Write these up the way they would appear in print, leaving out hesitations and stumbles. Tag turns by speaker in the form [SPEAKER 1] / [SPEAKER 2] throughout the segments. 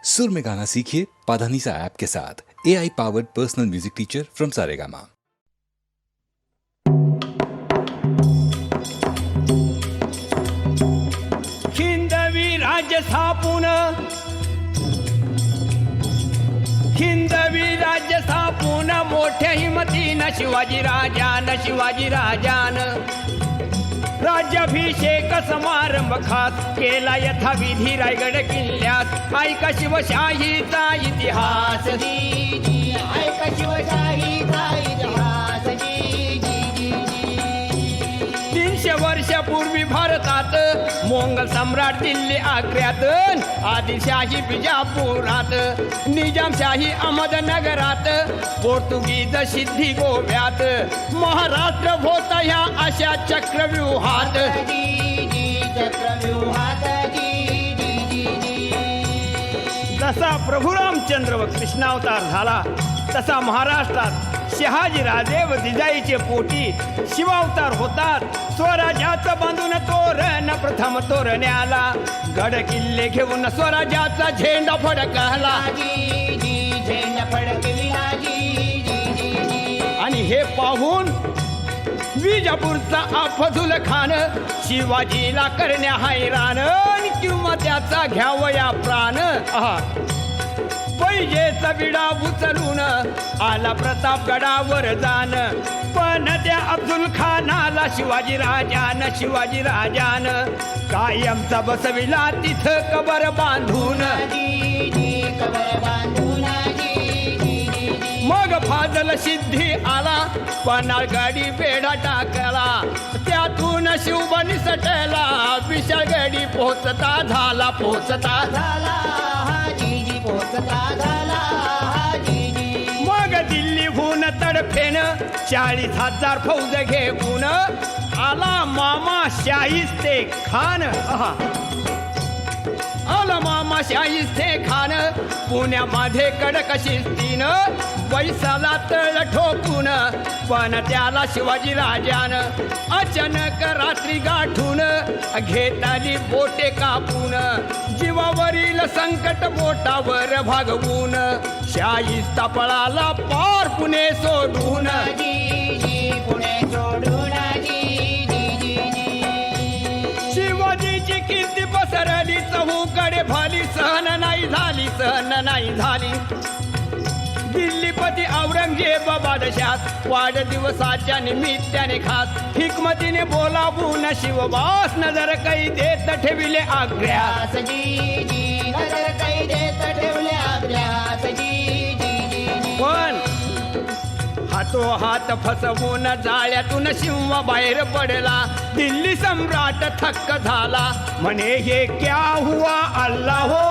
[SPEAKER 1] सुर में गाना सीखिए पाधानीसा ऐप के साथ। AI powered personal music teacher from Saregama.
[SPEAKER 2] हिंदवी राज्य स्थापून मोठ्या हिमतीनं शिवाजी राजान राज्याभिषेक समारंभ खास केला यथाविधी रायगड किल्ल्यात। ऐका शिवशाहीचा इतिहास,
[SPEAKER 3] ऐका शिवशाहीचा इतिहास
[SPEAKER 2] 300 वर्षापूर्वी भारतात मोंगल सम्राट दिल्ली आग्र्यात, आदिलशाही बिजापुरात, निजामशाही अहमदनगरात, पोर्तुगीज सिद्धी गोव्यात, महाराष्ट्र होता ह्या अशा चक्रव्यूहात। जसा प्रभू रामचंद्र व कृष्णावतार झाला तसा महाराष्ट्रात शहाजी राजे व जिजाईचे पोटी शिवावतार होतात। स्वराज्याचं बांधून तोरण प्रथम तोरण्याला, गड किल्ले घेऊन स्वराज्याचा झेंडा फडकला आणि हे पाहून विजापूरचा अफझुल खान शिवाजीला करण्या हैराण, किंवा त्याचा घ्यावया प्राण। पैजेचा विडा उचलून आला प्रतापगडावर जाण, पण त्या अफझुल खानाला शिवाजी राजान कायमचा बसविला तिथं कबर बांधून। मग फाजल सिद्धी आला, पन्हाळगडी बेडा टाकला, त्यातून शिवबा निसटला, विशाळगडी पोचता झाला मग दिल्लीहून तडफेन 40,000 फौज घेऊन आला मामा शाहिस्ते खान। पुण्यामध्ये कडक शिस्तीनं पैसाला तळ ठोकून, पण त्याला शिवाजी राजान अचानक रात्री गाठून घेताली बोटे कापून, जीवावरील संकट बोटावर भागवून शाहिस्ता पळाला पार पुणे सोडून। शिवाजीची कीर्ती पसरली चहूकडे भाली, सहन नाही झाली। दिल्लीपती औरंगजेब बादशाह वाढदिवसाच्या निमित्ताने खास हिकमतीने बोलावून शिवबास नजर कैदेत ठेविले आग्र्यास। पण हात फसवून जाळ्यातून सिंह बाहेर पडला, दिल्ली सम्राट थक्क झाला, म्हणे हे क्या हुआ अल्लाह हो।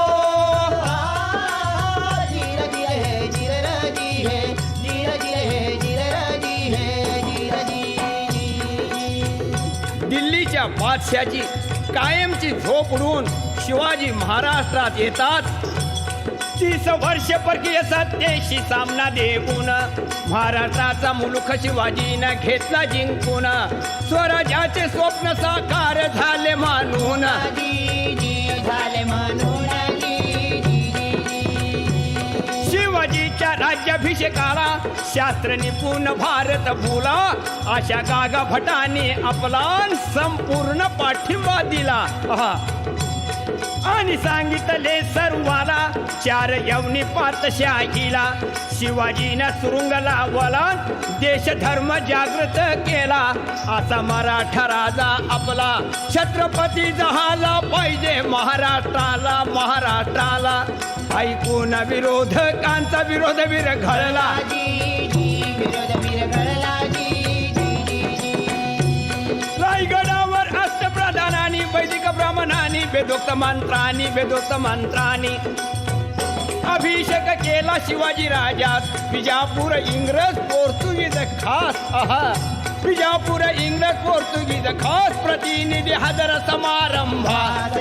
[SPEAKER 2] दिल्लीच्या बादशाची कायमची झोप उडून शिवाजी महाराष्ट्रात येतात। 30 वर्ष परकीय सत्तेशी सामना देऊन महाराष्ट्राचा मुलूक शिवाजीनं घेतला जिंकून, स्वराज्याचे स्वप्न साकार झाले मानून। शिवाजीच्या राज्याभिषेकाला शास्त्र निपुण भारत भूला, अशा गागा भटाने आपला संपूर्ण पाठिंबा दिला आणि सांगितले सर्वाला 4 यवनी पातशाहीला। शिवाजीनं सुरुंग लावला, देश धर्म जागृत केला, असा मराठा राजा आपला छत्रपती झाला पाहिजे महाराष्ट्राला। ऐकून विरोधकांचा विरोध विरघळला, रायगडावर अष्टप्रधानांनी वैदिक ब्राह्मणांनी वेदोक्त मंत्रांनी अभिषेक केला शिवाजी राजास। विजापूर इंग्रज पोर्तुगीज खास प्रतिनिधी हजर समारंभात।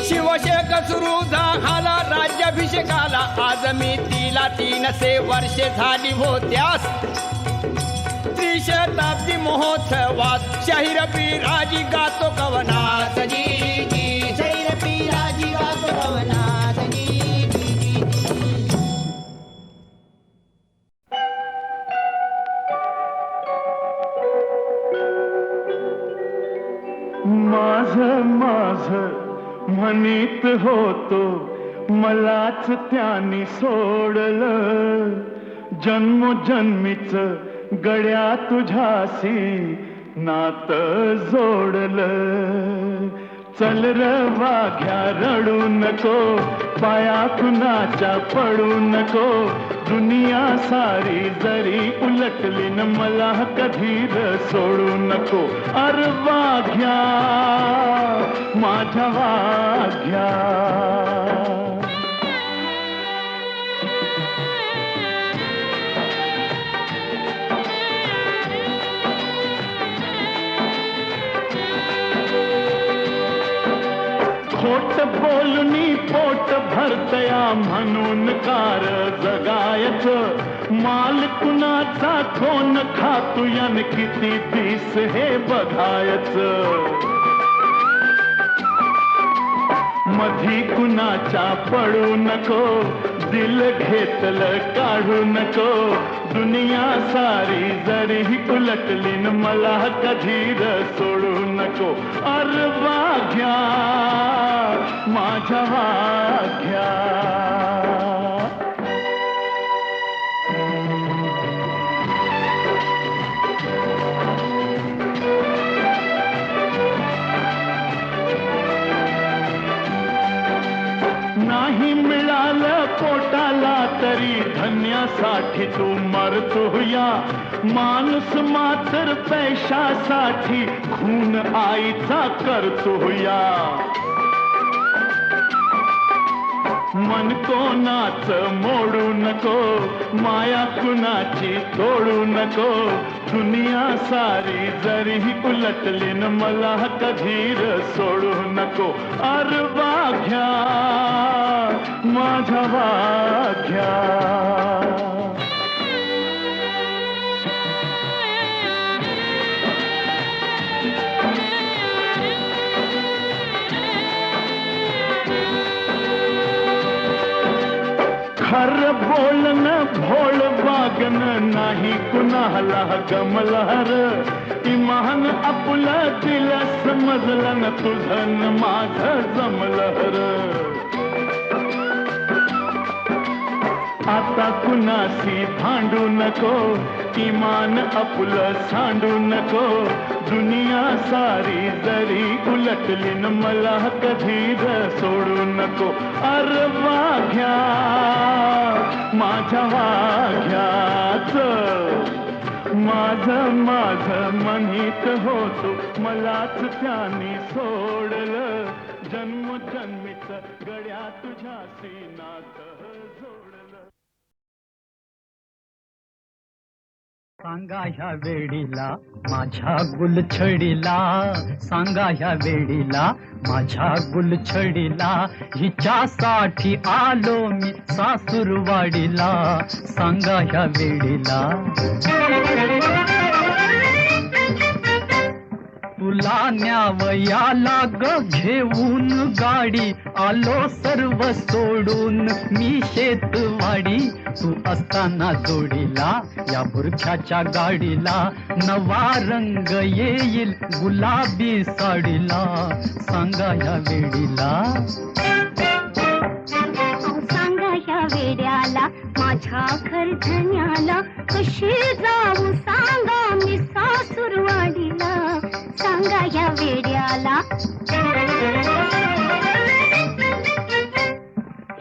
[SPEAKER 2] शिवशेक सुरू झाला राज्याभिषेकाला, आज मी 3 वर्षे झाली होत्यास। त्रिशताब्दी महोत्सवात शाहीर बिराजी गातो कवनास।
[SPEAKER 4] माझ माझ म्हणीत होतो मलाच त्याने सोडलं जन्मोजन्मीच गड्या तुझ्याशी नात जोडलं चल र वाघ्या रडू नको पाया कुणाच्या पडू नको दुनिया सारी जरी उलटली न मला कधी र सोडू नको अर वाघ्या माझ्या वाघ्या खोट बोलणी पोट भरतया म्हणून कार जगायचं माल कुणाचा कोण खातू यान किती दिस हे बघायचं मधी कुणाच्या पडू नको दिल घेतलं काढू नको दुनिया सारी जरी उलटली न मला कधी र सोडू नको अर वाघ्या माझ्या वाघ्या नाही मिळालं पोटाला तरी धन्यासाठी तू मरतो या माणूस मात्र पैशासाठी खून आईचा करतो या मन कोणाच मोडू नको माया कुणाची तोडू नको दुनिया सारी जरी उलटली न मला कधी र सोडू नको अर वाघ्या माझ्या वाघ्या खर बोलन भोळ वागन नाही कुणाला गमलहर इमान आपलं दिल समजलं न तुझं न माझं जमलहर आता कुणाशी भांडू नको इमान आपलं सांडू नको दुनिया सारी जरी उलटली न मला कधी र सोडू नको अर वाघ्या माझ्या वाघ्याच माझ म्हणीत होतो मलाच त्याने सोडलं जन्मोजन्मीच गड्या तुझ्याशी नात जोडलं
[SPEAKER 5] सांगा ह्या वेळीला माझ्या गुलछडीला सांगा ह्या वेळीला माझ्या गुलछडीला हिच्यासाठी आलो मी सासूरवाडीला सांगा ह्या वेळीला तुला न्यावयाला ग घेऊन गाडी आलो सर्व सोडून मी शेतवाडी तू असताना जोडीला या बुरख्याच्या गाडीला नवा रंग येईल गुलाबी साडीला सांगा या वेडीला
[SPEAKER 6] सांगा या वेड्याला माझ्या घरधन्याला कशी जाऊ सांगा मी सासूरवाडीला सांगा या वेड्याला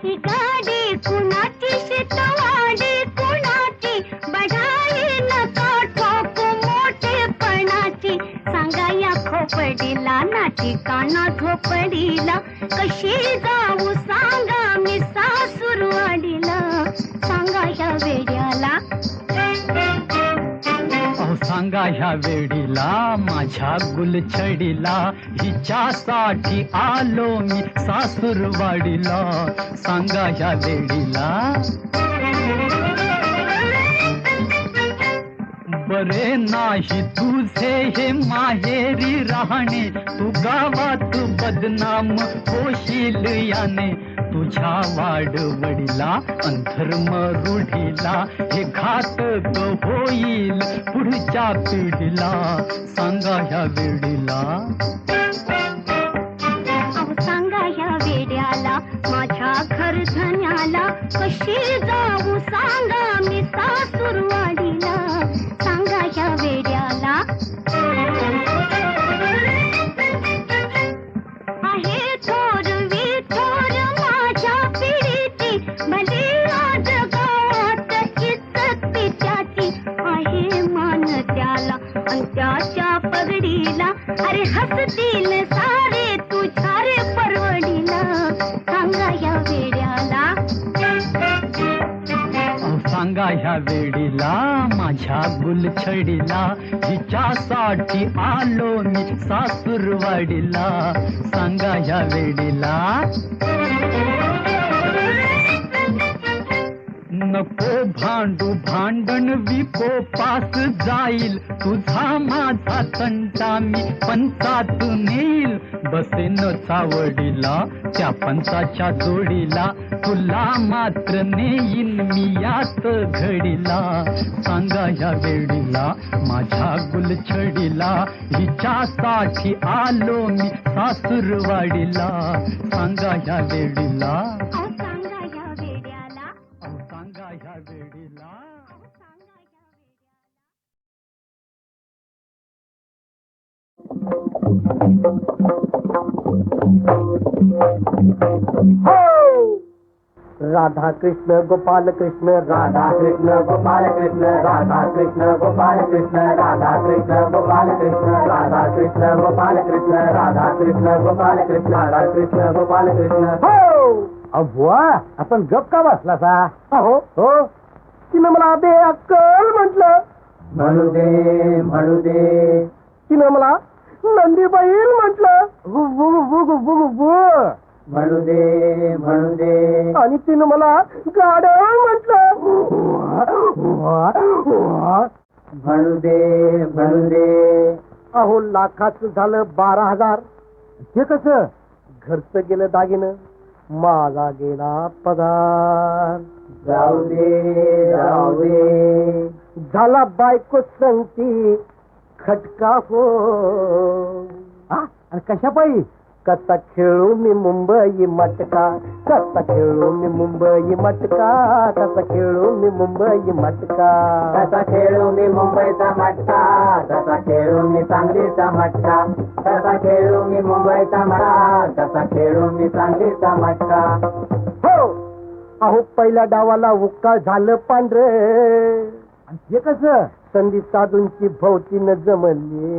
[SPEAKER 6] ही गाडी कुणाची शेतवाडी कुणाची बढाई नका ठोकू मोठेपणाची सांगा या खोपडीला नाची काना झोपडीला कशी जाऊ सांगा मी सासूरवाडीला सांगा ह्या वेड्याला
[SPEAKER 5] सांगा ह्या वेडीला माझ्या गुलछडीला हिच्यासाठी आलो मी सासूरवाडीला सांगा ह्या वेडीला बरे नाही तुझे हे माहेरी राहणे तू गावात बदनाम होशील याने तुझ्या वाडवडीला अंधर्म रूढीला हे घातक होईल पुढच्या पिढीला सांगा ह्या वेडीला
[SPEAKER 6] अहो सांगा ह्या वेड्याला माझ्या घर धन्याला कशी जाऊ सांगा मी सासूरवाडीला सांगा ह्या वेड्याला आहे थोर विथोर माझ्या पिढीची भली आज गावात इज्जत त्याची आहे मान त्याला अन त्याच्या पगडीला अरे हसतील सारे तुझ्या रे परवडीला सांगा या वेड्याला
[SPEAKER 5] सांगा ह्या वेडीला माझ्या गुलछडीला हिच्यासाठी आलो मी सासूरवाडीला सांगा ह्या वेडीला नको भांडू भांडण विकोपास जाईल तुझा माझा तंटा मी पंचात नेईल बसेन चावडीला त्या पंचाच्या जोडीला तुला मात्र नेईन मी याच घडीला सांगा ह्या वेडीला माझ्या गुलछडीला हिच्यासाठी आलो मी सासूरवाडीला सांगा ह्या वेडीला
[SPEAKER 6] सांगा या वेड्याला
[SPEAKER 5] सांगा ह्या वेडीला
[SPEAKER 7] राधा कृष्ण गोपाल कृष्ण राधा कृष्ण गोपाल कृष्ण राधा कृष्ण गोपाल कृष्ण राधा कृष्ण गोपाल कृष्ण राधा कृष्ण गोपाल कृष्ण राधा कृष्ण गोपाल कृष्ण राधा कृष्ण गोपाल कृष्ण हो अव्वा आपण गप का बसला सा हो हो तिनं मला ते अक्कल म्हटलं म्हणू दे तिनं मला नंदी बैल म्हटलं म्हणू दे आणि तिनं मला गाढव म्हटलं म्हणू दे अहो लाखाचं झालं 12,000 ते कसं घरचं गेलं दागिनं माझा गेला पगार जाऊ दे झाला बायको संगती खटका हो कशा पायी कसा खेळू मी मुंबई मटका कसा खेळू मी मुंबई मटका कसा खेळू मी मुंबई मटका कसा खेळू मी मुंबईचा मटका कसा खेळू मी सांगलीचा मटका कसा खेळू मी मुंबईचा मटका कसा खेळू मी सांगलीचा मटका हो अहो पहिल्या डावाला हुक्का झालं पांढरे हे कसं संधी साधूंची भोवतीनं जमली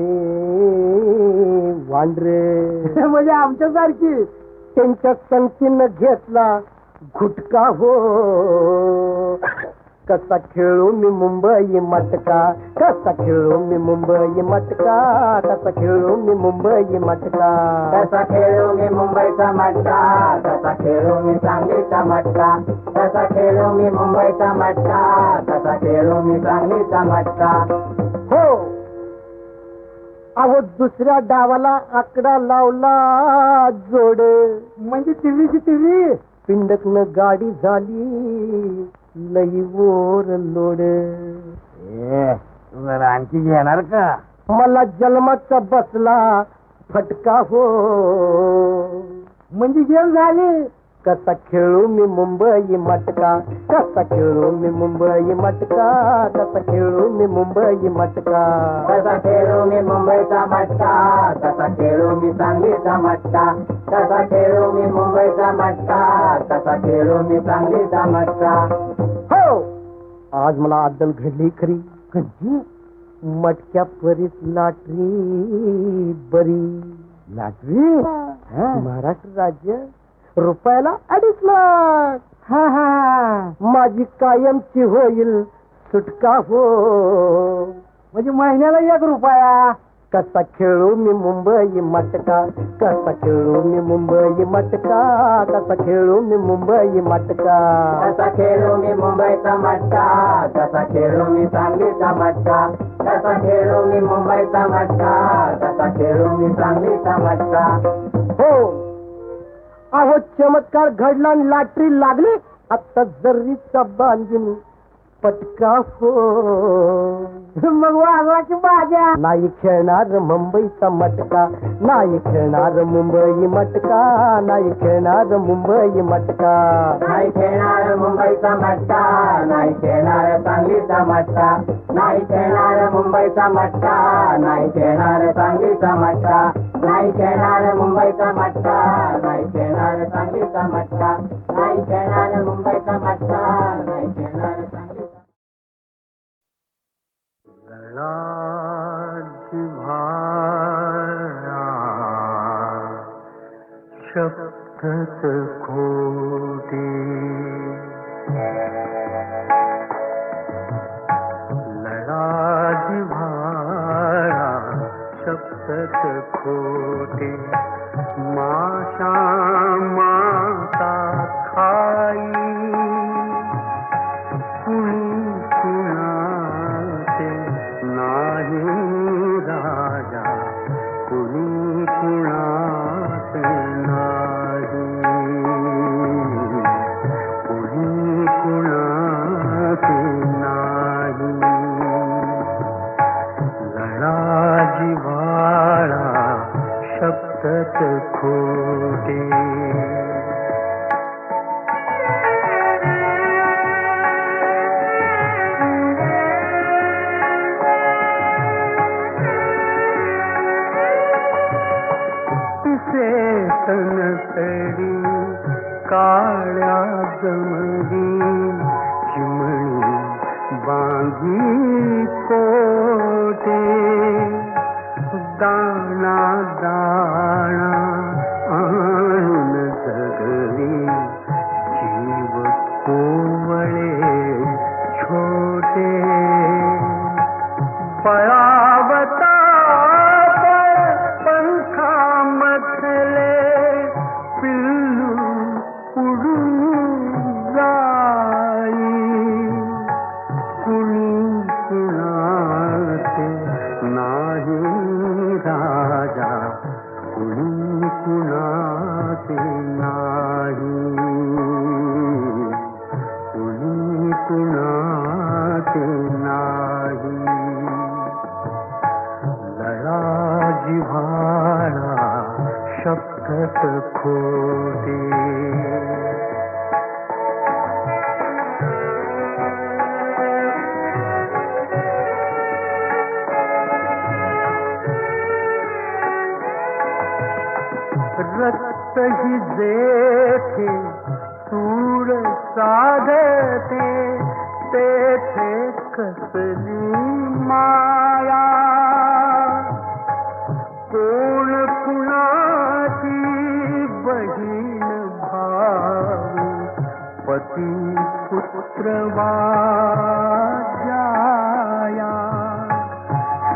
[SPEAKER 7] वांढरे म्हणजे आमच्यासारखी त्यांच्या संगतीनं घेतला घुटका हो कसा खेळू मी मुंबई मटका कसा खेळू मी मुंबई मटका कसा खेळू मी मुंबई मटका कसा खेळू मी मुंबईचा मटका कसा खेळू मी सांगलीचा मटका कसा खेळू मी मुंबईचा मटका कसा खेळू मी सांगलीचा मटका हो अहो दुसऱ्या डावाला आकडा लावला जोड म्हणजे टीव्ही पिंडकनं गाडी झाली लई वर लोड आणखी घेणार का मला जन्माचा बसला फटका हो म्हणजे गेम झाली कसा खेळू मी मुंबई मटका कसा खेळू मी मुंबई मटका कसा खेळू मी मुंबई मटका कसा खेळू मी मुंबईचा मटका कसा खेळू मी सांगलीचा मटका कसा खेळू मी मुंबईचा मटका कसा खेळू मी सांगलीचा मटका हो आज मला अद्दल घडली खरी कधी मटक्या परीस लाटरी बरी लाटरी महाराष्ट्र राज्य रुपयाला 2.5 लाख माझी कायमची होईल सुटका हो म्हणजे महिन्याला 1 रुपया कसा खेळू मी मुंबई मटका कसा खेळू मी मुंबई मटका कसा खेळू मी मुंबई मटका कसा खेळू मी मुंबईचा मटका कसा खेळू मी सांगलीचा मटका कसा खेळू मी मुंबईचा मटका कसा खेळू मी सांगलीचा मटका हो अहो चमत्कार घडला आणि लॉटरी लागली. आता जर्रीचा बांधून पटका हो मग वाजवाची बाजा. नाही खेळणार मुंबईचा मटका, नाही खेळणार मुंबई मटका, नाही खेळणार मुंबई मटका.
[SPEAKER 3] नाही खेळणार मुंबईचा मटका, नाही खेळणार सांगलीचा मटका, नाही खेळणार मुंबईचा मटका, नाही खेळणार सांगलीचा मटका, नाही खेळणार मुंबईचा मटका, नाही खेळणार सांगलीचा मटका, नाही खेळणार मुंबईचा मटका, नाही खेळणार सांगलीचा.
[SPEAKER 4] शब्दच खोटे लढा जिव्हाळा शब्दच खोटे माशा माता खाई कुणी कुणाचे नाही राजा कुणी कुणाचे नाही कुणी कुणाचे नाही लढा जिव्हाळा शब्दच खोटे तनसडी काळ्या जमली चिमणी बांधी कोटे दाणा दाणा आणून जगली जीव कोवळे छोटे पळावता शब्दच खोटे रक्त ही जेथे सूर साधते तेथे कसली माया कोण कुणाची बहीण भाऊ पती पुत्र वाजाया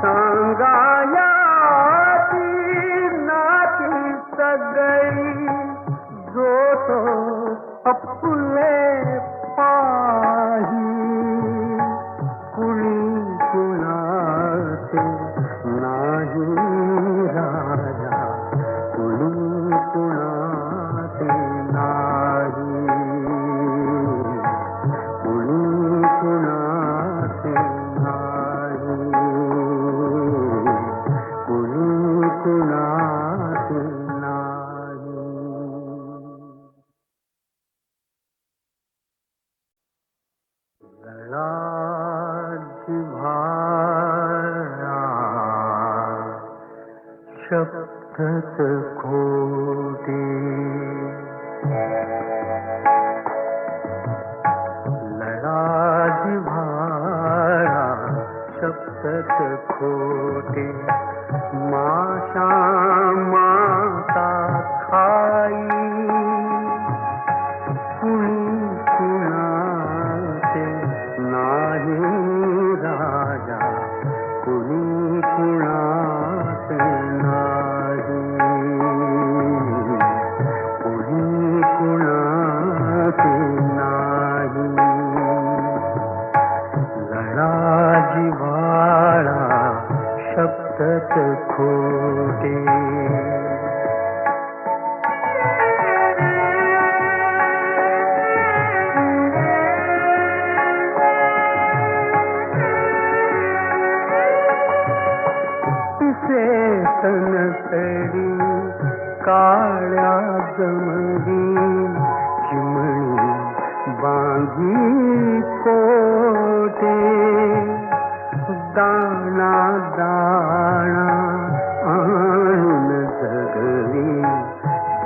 [SPEAKER 4] सांगाया ती नाती सगळी जो तो अपुले पाही कुणी कुणाचे नाही राजा कुणी कुणाचे नाही कुणी कुणाचे नाही कुणी कुणाचे नाही. लढा जिव्हाळा शब्दच खोटे लढा जिव्हाळा शब्दच खोटे माशा माता खाई कुणी कुणाचे नाही राजा कुणी कुणाचे नाही कुणी कुणाचे नाही लढा जिव्हाळा शब्द काळ्या जमली चिमणी बांधी कोटे दाणा दाणा आणून जगली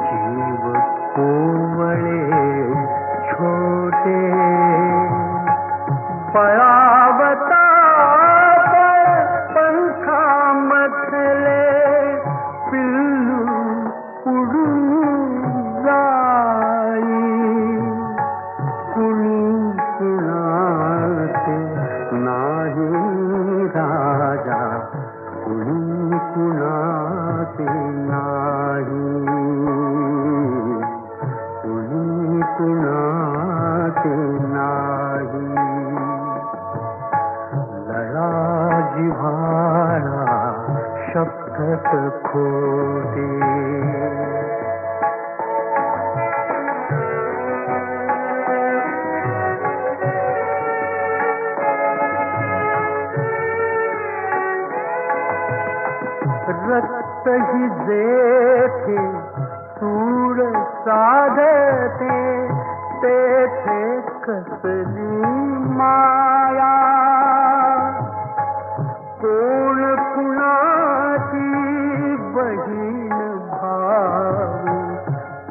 [SPEAKER 4] जीव कोवळे छोटे पळावता पंखामधले पिल्लू उडून जाई कुणी कुणाचे नाही राजा कुणी कुणाचे नाही कुणी कुणाचे नाही लळा जिव्हाळा शब्दत खोटे रक्त ही जेथे सूड साधते तेथे कसली माया कोण कुणाची बहीण भाऊ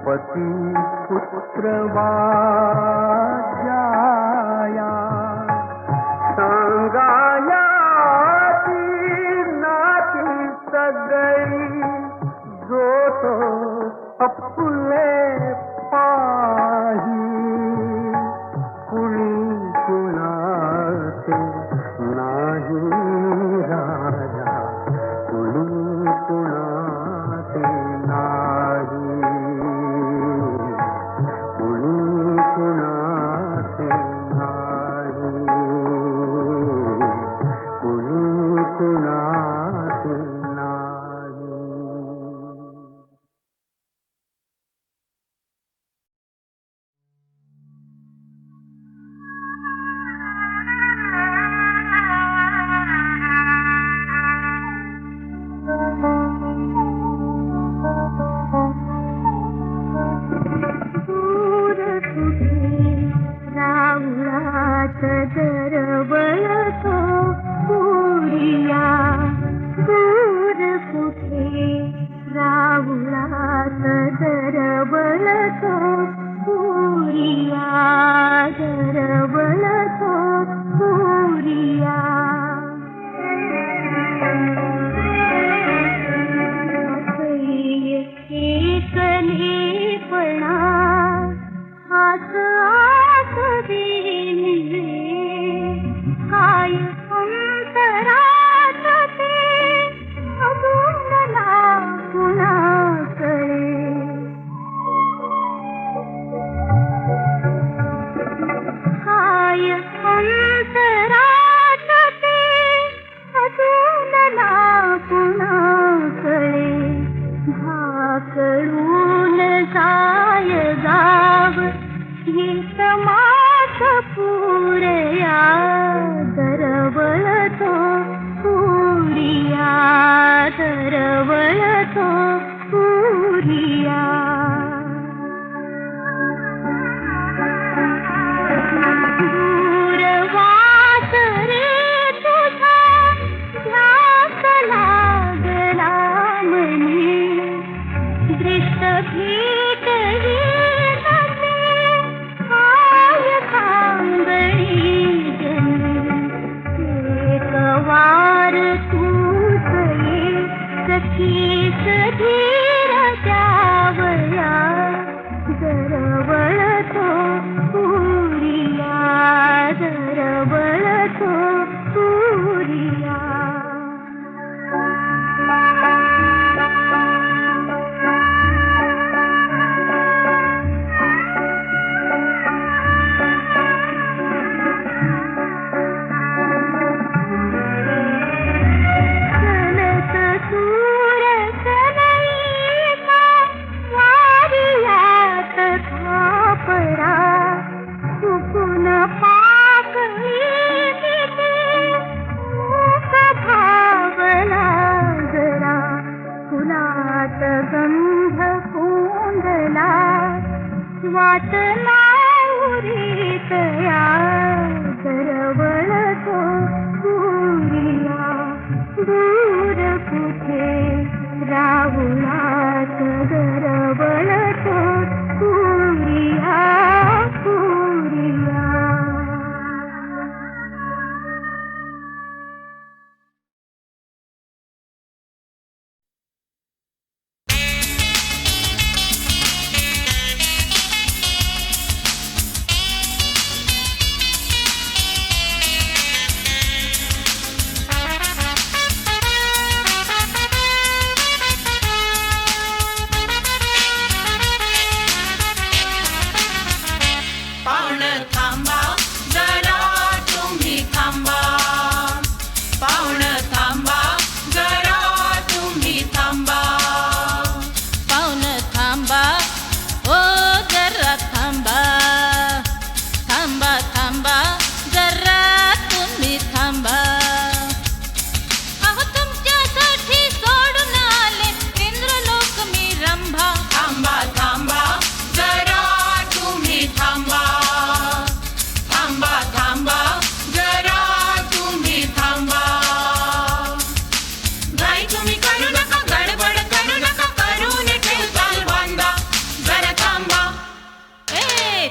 [SPEAKER 4] पती पुत्र वाजाया सांगाया ती नाती सगळी जो तो अपुले पाही कुणी कुणाचे नाही राजा कुणी कुणाचे नाही कुणी कुणाचे नाही कुणी कुणाचे नाही.
[SPEAKER 6] दूर कुठे रावळात दरवळतो पुरिया दूर कुठे रावळात दरवळतो पुरिया दरवळतो पुरिया एकलेपणा हात आत देणे काय अंतरात ते अजून ना कुणाकडे काय अंतरात ते अजून ना कुणाकडे भाकरून जाय गाव गीत मात पुरया दरवळतो पुरिया दरवळतो पुरिया दूरवास रे तुझा ध्यास लागला मनी दृष्ट भेट नसे काय सांगणी जनी एक वार तूच ये सखीस धीर द्यावया दरवळतो पुरिया दरवळतो पुरिया चलत सूर वाटला उरीतया दरवळतो पुरिया दूर कुठे राहुलात दरवळतो पुरिया पुरिया.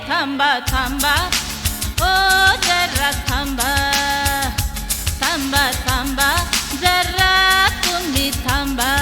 [SPEAKER 8] थांबा थांबा ओ जरा थांबा थांबा थांबा जरा तुम्ही थांबा.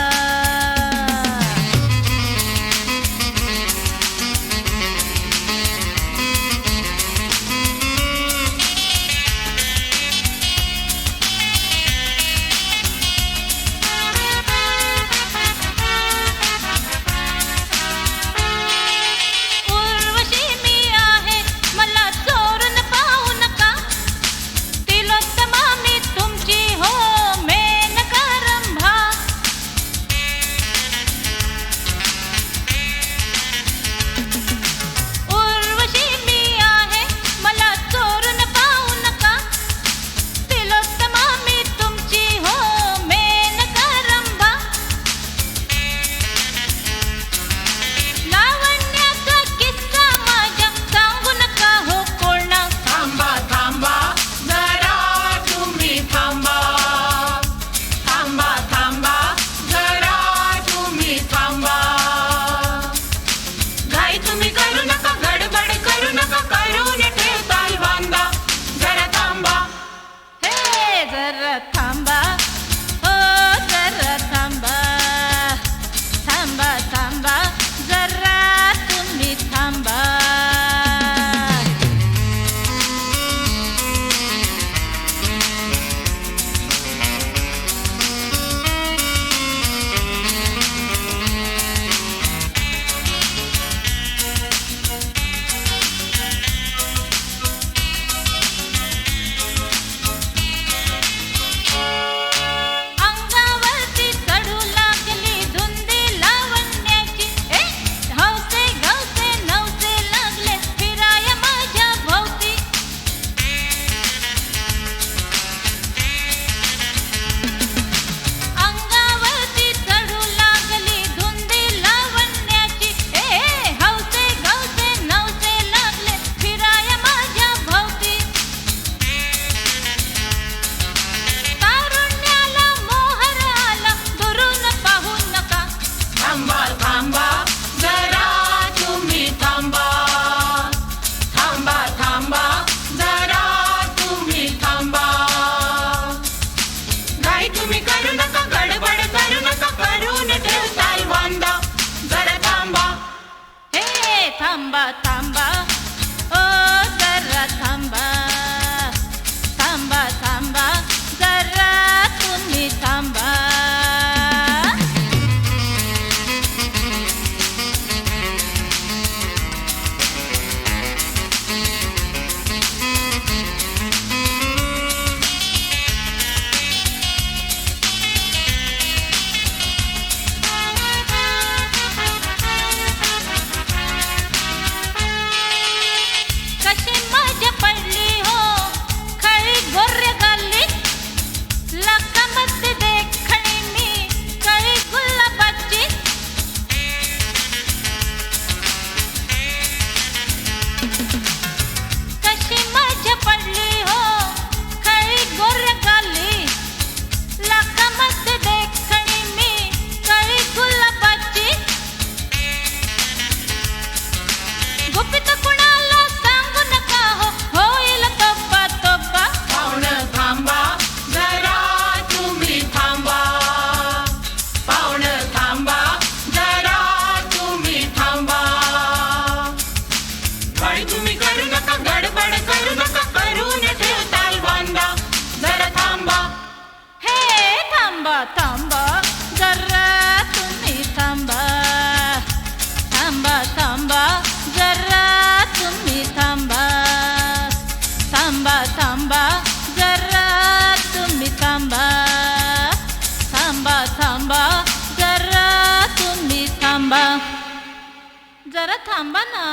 [SPEAKER 8] थांबा थांबा ओ जरा थांबा थांबा थांबा जरा तुम्ही थांबा. थांबा थांबा जरा तुम्ही थांबा थांबा थांबा जरा तुम्ही थांबा जरा थांबा ना